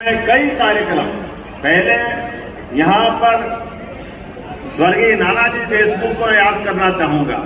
कई कार्यक्रम पहले यहाँ पर स्वर्गीय नानाजी देशमुख को याद करना चाहूंगा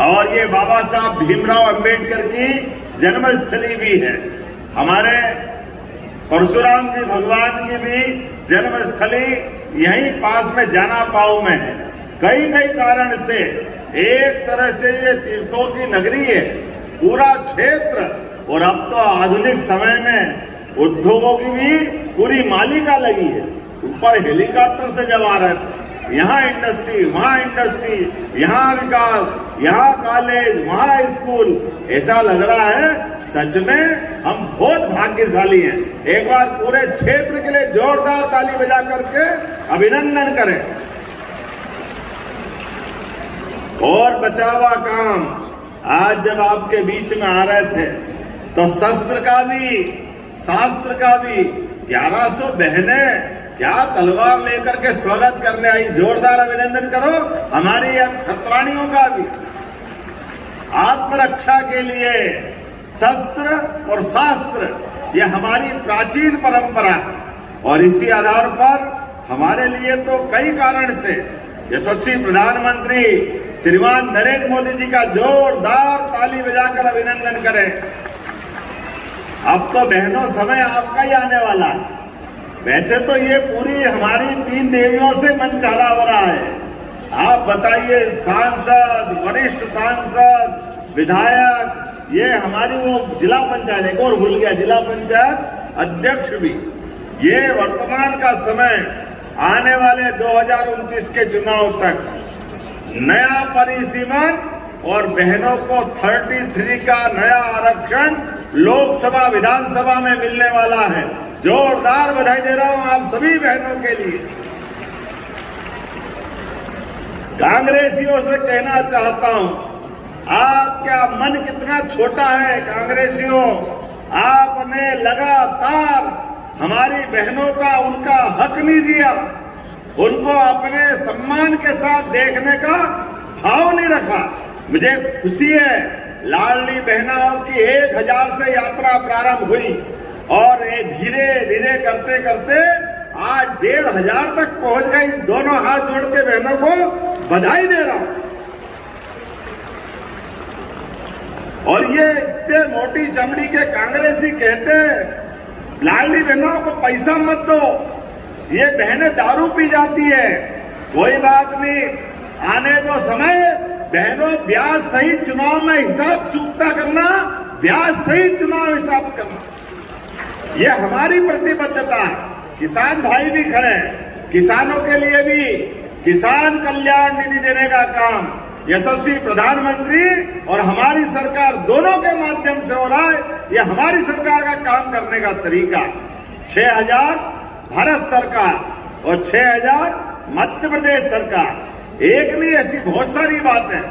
और ये बाबा साहब भीमराव अंबेडकर की जन्मस्थली भी है। हमारे परशुराम जी भगवान की भी जन्मस्थली यहीं पास में जाना पाऊ में है। कई कारण से एक तरह से ये तीर्थों की नगरी है पूरा क्षेत्र, और अब तो आधुनिक समय में उद्योगों की भी पूरी मालिका लगी है। ऊपर हेलीकॉप्टर से जब आ रहे थे, यहाँ इंडस्ट्री, वहाँ इंडस्ट्री, यहाँ विकास, यहाँ कॉलेज, वहाँ स्कूल, ऐसा लग रहा है सच में हम बहुत भाग्यशाली हैं। एक बार पूरे क्षेत्र के लिए जोरदार ताली बजा करके अभिनंदन करें। और बचावा काम, आज जब आपके बीच में आ रहे थे तो शस्त्र का भी शास्त्र का भी 1100 बहनें क्या तलवार लेकर के स्वागत करने आई। जोरदार अभिनंदन करो हमारी अब छत्राणियों का भी। आत्मरक्षा के लिए शस्त्र और शास्त्र ये हमारी प्राचीन परंपरा है, और इसी आधार पर हमारे लिए तो कई कारण से यशस्वी प्रधानमंत्री श्रीमान नरेंद्र मोदी जी का जोरदार ताली बजाकर अभिनंदन करें। अब तो बहनों समय आपका ही आने वाला है। वैसे तो ये पूरी हमारी 3 देवियों से मन चाला हो रहा है। आप बताइए, सांसद, वरिष्ठ सांसद, विधायक, ये हमारी वो जिला पंचायत, एक और भूल गया, जिला पंचायत अध्यक्ष भी। ये वर्तमान का समय आने वाले 2029 के चुनाव तक नया परिसीमन और बहनों को 33 का नया आरक्षण लोकसभा विधानसभा में मिलने वाला है। जोरदार बधाई दे रहा हूं आप सभी बहनों के लिए। कांग्रेसियों से कहना चाहता हूं, आपका मन कितना छोटा है कांग्रेसियों। आपने लगातार हमारी बहनों का उनका हक नहीं दिया, उनको अपने सम्मान के साथ देखने का भाव नहीं रखा। मुझे खुशी है, लाडली बहनाओं की 1000 से यात्रा प्रारंभ हुई और ये धीरे धीरे करते करते आज 1500 तक पहुंच गई। दोनों हाथ जोड़ के बहनों को बधाई दे रहा हूं। और ये इतने मोटी चमड़ी के कांग्रेसी कहते हैं लाडली बहनों को पैसा मत दो, ये बहनें दारू पी जाती है। कोई बात नहीं, आने दो समय। बहनों, ब्याज सहित चुनाव में हिसाब चूकता करना, ब्याज सहित चुनाव हिसाब करना, ये हमारी प्रतिबद्धता है। किसान भाई भी खड़े हैं, किसानों के लिए भी किसान कल्याण निधि देने का काम यशस्वी प्रधानमंत्री और हमारी सरकार दोनों के माध्यम से हो रहा है। ये हमारी सरकार का काम करने का तरीका। 6000 भारत सरकार और 6000 मध्य प्रदेश सरकार, एक नहीं, ऐसी बहुत सारी बात है।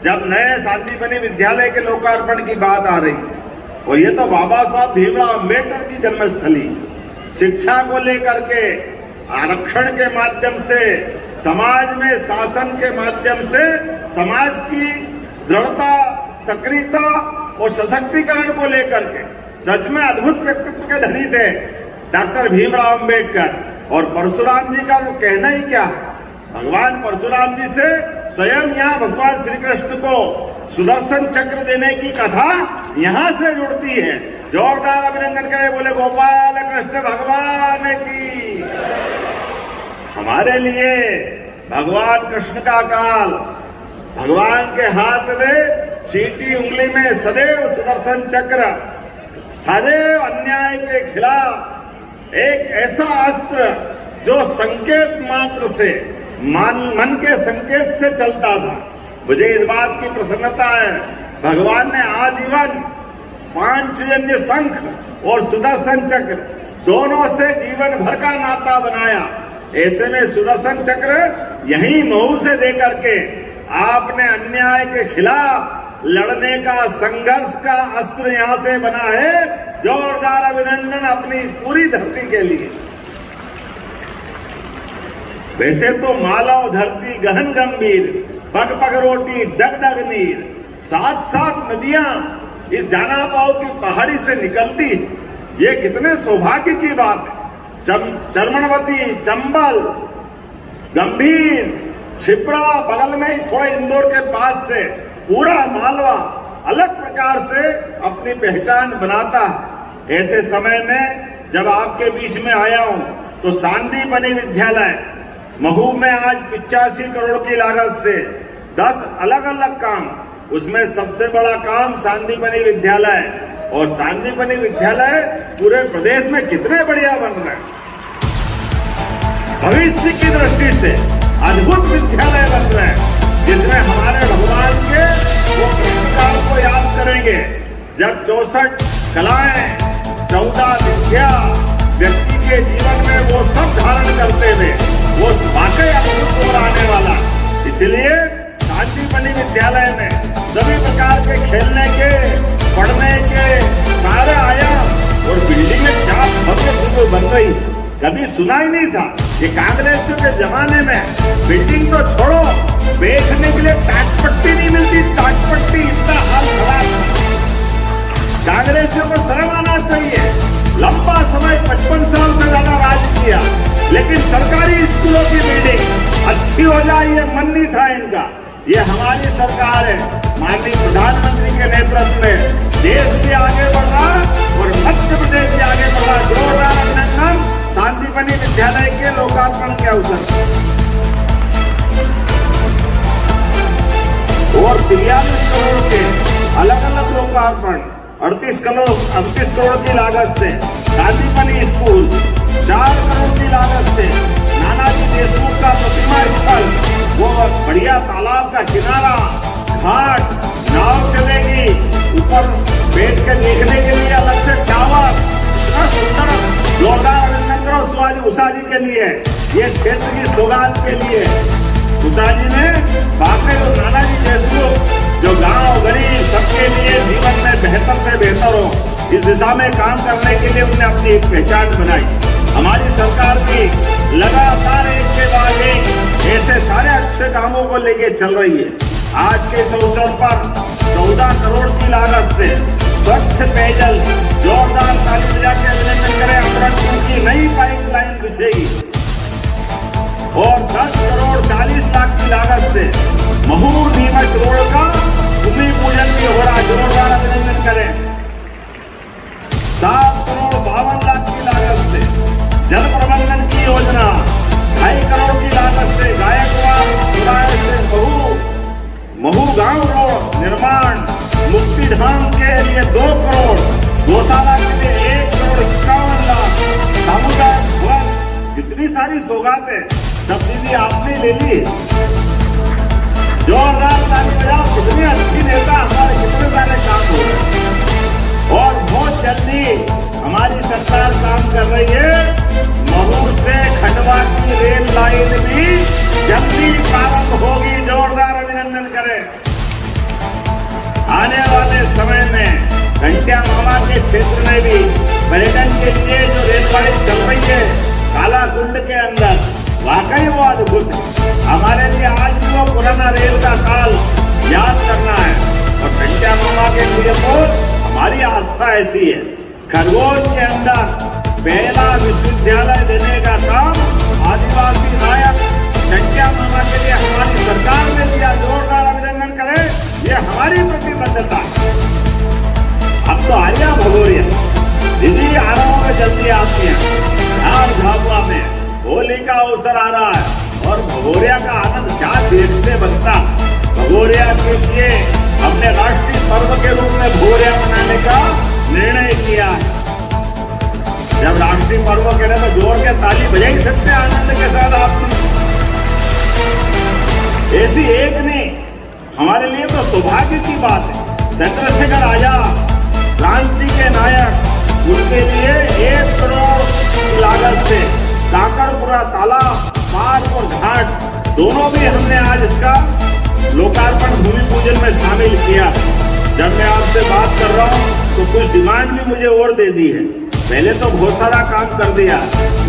जब नए शांतिबनी विद्यालय के लोकार्पण की बात आ रही, और ये तो बाबा साहब भीमराव अंबेडकर की जन्मस्थली, शिक्षा को लेकर के आरक्षण के माध्यम से, समाज में शासन के माध्यम से समाज की दृढ़ता, सक्रियता और सशक्तिकरण को लेकर के सच में अद्भुत व्यक्तित्व के धनी थे डॉक्टर भीमराव अंबेडकर। और परशुराम जी का वो कहना ही क्या है, भगवान परशुराम जी से स्वयं यहाँ भगवान श्री कृष्ण को सुदर्शन चक्र देने की कथा यहाँ से जुड़ती है। जोरदार अभिनंदन करें, बोले गोपाल कृष्ण भगवान की। हमारे लिए भगवान कृष्ण का काल, भगवान के हाथ में चींटी उंगली में सदैव सुदर्शन चक्र, सदैव अन्याय के खिलाफ एक ऐसा अस्त्र जो संकेत मात्र से, मन के संकेत से चलता था। मुझे इस बात की प्रसन्नता है, भगवान ने आजीवन पांचजन्य शंख और सुदर्शन चक्र दोनों से जीवन भर का नाता बनाया। ऐसे में सुदर्शन चक्र यही महू से देकर के आपने अन्याय के खिलाफ लड़ने का, संघर्ष का अस्त्र यहां से बना है। जोरदार अभिनंदन अपनी पूरी धरती के लिए। वैसे तो मालव धरती गहन गंभीर, पग पग रोटी डग डग नीर, 7 नदियां इस जाना पाव की पहाड़ी से निकलती। ये कितने सौभाग्य की बात है। चरमनवती, चंबल, गंभीर, छिपरा, बगल में ही थोड़ा इंदौर के पास से पूरा मालवा अलग प्रकार से अपनी पहचान बनाता है। ऐसे समय में जब आपके बीच में आया हूं तो सांदीपनि विद्यालय महू में आज 85 करोड़ की लागत से 10 अलग अलग काम, उसमें सबसे बड़ा काम सांदीपनि विद्यालय, और सांदीपनि विद्यालय पूरे प्रदेश में कितने बढ़िया बन रहे हैं। भविष्य की दृष्टि से अद्भुत विद्यालय बन रहे हैं, जिसमें हमारे भगवान के वो कृष्णकाल को याद करेंगे जब 64 कलाएं, 14 विद्या व्यक्ति के जीवन में वो सब धारण करते हुए वो वाकई अद्भुत और आने वाला। इसलिए सांदीपनि विद्यालय में सभी प्रकार के खेलने के, पढ़ने के सारे आयाम और बिल्डिंगें क्या भव्य बन रही, कभी सुना ही नहीं था। ये कांग्रेसियों के जमाने में बिल्डिंग तो छोड़ो, बैठने के लिए टाटपट्टी नहीं मिलती, टाटपट्टी, इतना हाल खराब था। कांग्रेसियों को शर्म आना चाहिए। लंबा समय 55 साल से ज्यादा राज किया, लेकिन सरकारी स्कूलों की बिल्डिंग अच्छी हो जाए ये मन नहीं था इनका। ये हमारी सरकार है, माननीय प्रधानमंत्री के नेतृत्व में देश भी आगे बढ़ रहा और मध्य प्रदेश भी आगे बढ़ रहा। जोरदार अभिनंदन सांदीपनि विद्यालय के लोकार्पण के अवसर और 43 करोड़ के अलग अलग लोकार्पण, 38 करोड़ की लागत से सांदीपनि स्कूल, 4 करोड़ की लागत से नानाजी देशमुख का प्रतिमा स्थल, वो बढ़िया तालाब का किनारा, घाट, नाव चलेगी, ऊपर बैठ के देखने के लिए अलग से टावर, इतना सुंदर। जोरदार अभिनंदन करो उषा जी के लिए, ये क्षेत्र की सौगात के लिए। उषा जी ने वाकई नानाजी देशमुख जो गांव गरीब सबके लिए जीवन में बेहतर से बेहतर हो, इस दिशा में काम करने के लिए उन्होंने अपनी एक पहचान बनाई। हमारी सरकार भी लगातार एक के बाद एक ऐसे सारे अच्छे कामों को लेके चल रही है। आज के इस अवसर पर 14 करोड़ की लागत से स्वच्छ पेयजल, जोरदार ताली बजा के अभिनंदन करें, अमृतपुर की नई पाइपलाइन बिछेगी, और 10 करोड़ 40 लाख की लागत से महू नीमच रोड का भूमि पूजन भी हो रहा। जोरदार अभिनंदन करें। 7 करोड़ 52 लाख की लागत से जल प्रबंधन की योजना, 2.5 करोड़ की लागत से गायकवाड़ से महू गांव रोड निर्माण, मुक्ति धाम के लिए 2 करोड़, गौशाला के लिए 1 करोड़ 51 लाख, सामुदायिक भवन, कितनी सारी सौगातें सब दीदी आपने ले ली। जोरदार ताली बजाओ, कितनी अच्छी नेता, हमारे कितने सारे काम हो रहे हैं। और बहुत जल्दी हमारी सरकार काम कर रही है, महू से खंडवा की रेल लाइन भी जल्दी प्रारंभ होगी। जोरदार अभिनंदन करें। आने वाले समय में घंटिया मामा के क्षेत्र में भी पर्यटन के लिए जो रेलगाड़ी चल रही है कालाकुंड के अंदर, वाकई वो अद्भुत है। हमारे लिए आज भी वो पुराना रेल का काल याद करना है, और घंटिया मामा के लिए तो हमारी आस्था ऐसी है। खरगोन के अंदर पहला विश्वविद्यालय देने का काम आदिवासी नायक घंटिया मामा के लिए हमारी सरकार ने दिया। जोरदार अभिनंदन करें, ये हमारी प्रतिबद्धता। अब तो आर्या भगोरिया दीदी आ रहा हूं, जल्दी आती है। झाबुआ में होली का अवसर आ रहा है और भगोरिया का आनंद क्या देखते बनता। भगोरिया के लिए हमने राष्ट्रीय पर्व के रूप में भगोरिया मनाने का निर्णय किया है। जब राष्ट्रीय पर्व कह रहे तो जोर के ताली बजा ही सकते आनंद के साथ। आप ऐसी एक नहीं, हमारे लिए तो सौभाग्य की बात है। चंद्रशेखर आजाद क्रांति के नायक, उनके लिए 1 करोड़ की लागत से काकड़पुरा तालाब, पार्क और घाट दोनों भी हमने आज इसका लोकार्पण भूमि पूजन में शामिल किया। जब मैं आपसे बात कर रहा हूँ तो कुछ डिमांड भी मुझे और दे दी है। पहले तो बहुत सारा काम कर दिया,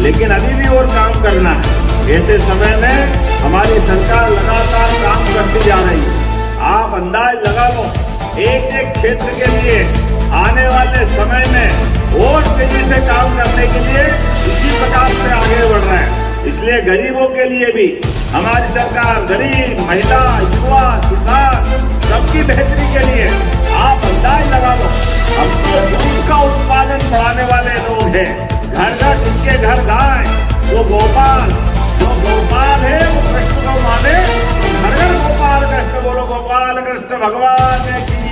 लेकिन अभी भी और काम करना है। ऐसे समय में हमारी सरकार लगातार काम करती जा रही है। आप अंदाज लगा लो, एक एक क्षेत्र के लिए आने वाले समय में और तेजी से काम करने के लिए इसी प्रकार इसलिए गरीबों के लिए भी हमारी सरकार गरीब, महिला, युवा, किसान सबकी बेहतरी के लिए आप अंदाज लगा लो, हम तो दूध का उत्पादन बढ़ाने वाले लोग हैं। घर घर जिनके घर गाय, वो गोपाल, जो गोपाल है वो कृष्ण को माने, घर घर गोपाल कृष्ण बोलो, गोपाल कृष्ण भगवान की।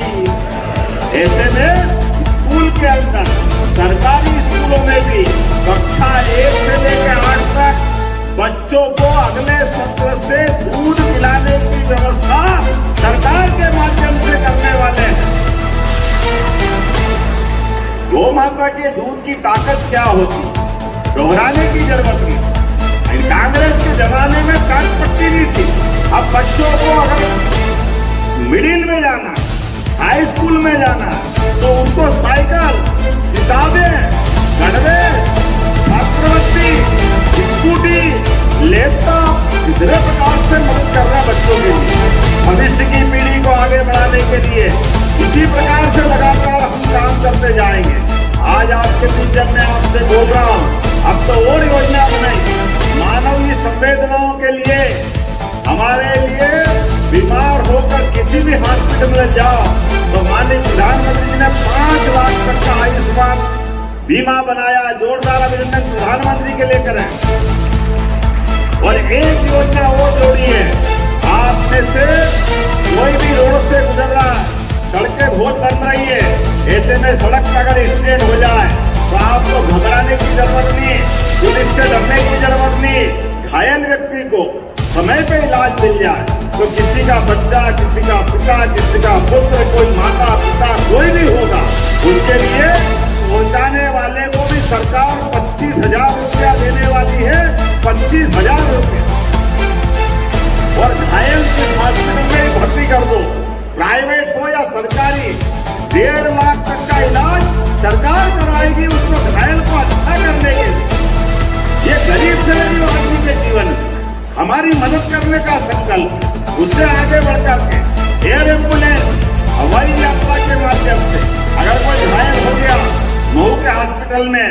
ऐसे में स्कूल के अंदर, सरकारी स्कूलों में भी कक्षा 1 से लेकर 8 तक बच्चों को अगले सत्र से दूध पिलाने की व्यवस्था सरकार के माध्यम से करने वाले हैं। गौ माता के दूध की ताकत क्या होती, दोहराने की जरूरत नहीं। कांग्रेस के जमाने में कान पट्टी नहीं थी। अब बच्चों को अगर मिडिल में जाना, हाई स्कूल में जाना, तो उनको साइकिल, किताबें, गणवेश, छात्रवृत्ति, स्कूटी, लैपटॉप इतने प्रकार से मदद कर रहा है बच्चों के लिए, भविष्य की पीढ़ी को आगे बढ़ाने के लिए। इसी प्रकार से लगातार हम काम करते जाएंगे। आज आपके बीच जब मैं आपसे बोल रहा हूँ, अब तो और योजना बनाई मानवीय संवेदनाओं के लिए। हमारे लिए बीमार होकर किसी भी हॉस्पिटल में जाओ तो माननीय प्रधानमंत्री जी ने 5 लाख तक का आयुष्मान बीमा बनाया। जोरदार अभिनंदन प्रधानमंत्री के लिए करें। और एक योजना वो जोड़ी है, आप में से कोई भी रोड से गुजर रहा है, सड़कें बहुत बन रही है, ऐसे में सड़क पर अगर एक्सीडेंट हो जाए तो आपको घबराने की जरूरत नहीं, पुलिस से डरने की जरूरत नहीं। घायल व्यक्ति को समय पे इलाज मिल जाए तो किसी का बच्चा, किसी का पिता, किसी का पुत्र, कोई माता पिता कोई भी होगा, उसके लिए पहुंचाने वाले को भी सरकार 25,000 रुपया देने वाली है। 25,000 रुपये। और घायल किस हॉस्पिटल में ही भर्ती कर दो, प्राइवेट हो या सरकारी, 1.5 लाख तक का इलाज सरकार कराएगी उसको, घायल को अच्छा करने के लिए। ये गरीब से गरीब आदमी के जीवन में हमारी मदद करने का संकल्प। उससे आगे बढ़कर के एयर एम्बुलेंस, हवाई यात्रा के माध्यम से अगर कोई घायल हो गया मऊ के हॉस्पिटल में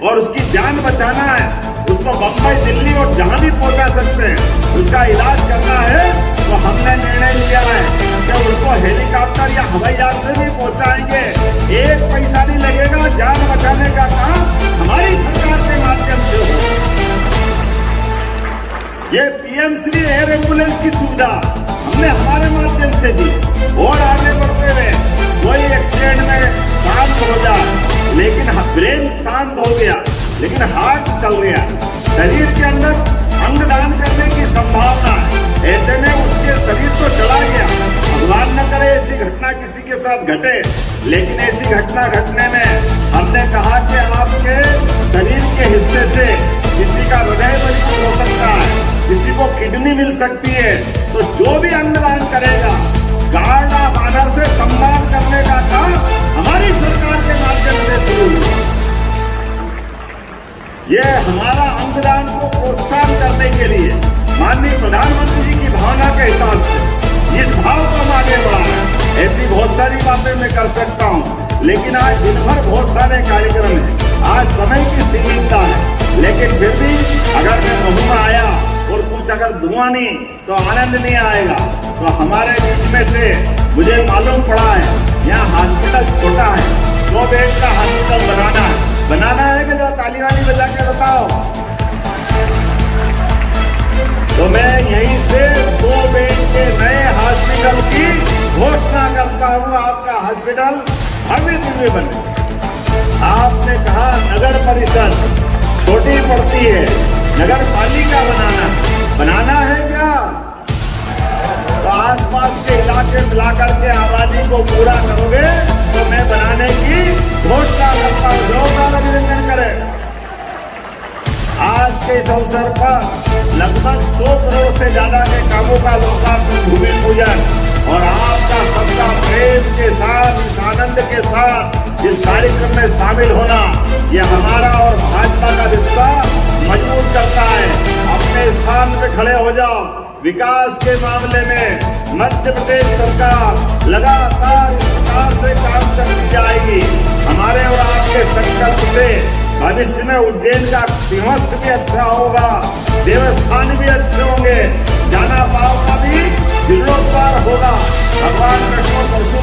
और उसकी जान बचाना है, उसको बम्बई, दिल्ली और जहां भी पहुंचा सकते हैं, उसका इलाज करना है, तो हमने निर्णय लिया है कि उसको हेलीकॉप्टर या हवाई जहाज से भी पहुंचाएंगे। 1 पैसा नहीं लगेगा, जान बचाने का काम हमारी सरकार के माध्यम से हो। ये पीएम श्री एयर एम्बुलेंस की सुविधा हमने हमारे माध्यम से दी। और आगे बढ़ते हुए कोई एक्सीडेंट में शांत हो जाए, लेकिन ब्रेन शांत हो गया लेकिन हार्ट चल गया, शरीर के अंदर अंगदान करने की संभावना है, ऐसे में उसके शरीर तो चला गया। भगवान न करे ऐसी घटना किसी के साथ घटे, लेकिन ऐसी घटना घटने में हमने कहा कि आपके शरीर के हिस्से से किसी का हृदय मजबूत हो सकता है, किसी को किडनी मिल सकती है, तो जो भी अंगदान करेगा, गार्ड ऑफ ऑनर से सम्मान करने का काम हमारी सरकार के माध्यम से शुरू हुआ। ये हमारा अंगदान को प्रोत्साहन करने के लिए माननीय प्रधानमंत्री जी की भावना के हिसाब से इस भाव को हम आगे बढ़ा रहे हैं। ऐसी बहुत सारी बातें मैं कर सकता हूँ, लेकिन आज दिन भर बहुत सारे कार्यक्रम हैं, आज समय की सीमितता है, लेकिन फिर भी अगर मैं मऊ में आया और कुछ अगर दूंगा नहीं तो आनंद नहीं आएगा। तो हमारे बीच में से मुझे मालूम पड़ा है यहाँ हॉस्पिटल छोटा है, 100 बेड का हॉस्पिटल बनाना है कि जरा ताली वाली बजा के बताओ। तो मैं यहीं से 100 बेड के नए हॉस्पिटल की घोषणा करता हूँ। आपका हॉस्पिटल भव्य दिव्य बने। आपने कहा नगर परिषद छोटी पड़ती है, नगर पालिका बनाना है क्या? तो आसपास के इलाके मिलाकर के आबादी को पूरा करोगे तो मैं बनाने की घोषणा करता हूँ। जोरदार अभिनंदन करें। आज के इस अवसर पर लगभग 100 करोड़ से ज्यादा के कामों का लोकार्पण, भूमि पूजन और आपका सबका प्रेम के साथ, इस आनंद के साथ इस कार्यक्रम में शामिल होना, ये हमारा और भाजपा का रिश्ता मजबूत करता है। अपने स्थान पे खड़े हो जाओ। विकास के मामले में मध्य प्रदेश सरकार लगातार इस प्रकार से काम करती जाएगी। हमारे और आपके संकल्प से भविष्य में उज्जैन का सिंहस्थ भी अच्छा होगा, तुम्हारे स्थान भी अच्छे होंगे, जाना पाओ का भी जीर्णोद्धार होगा। भगवान कृष्ण परशु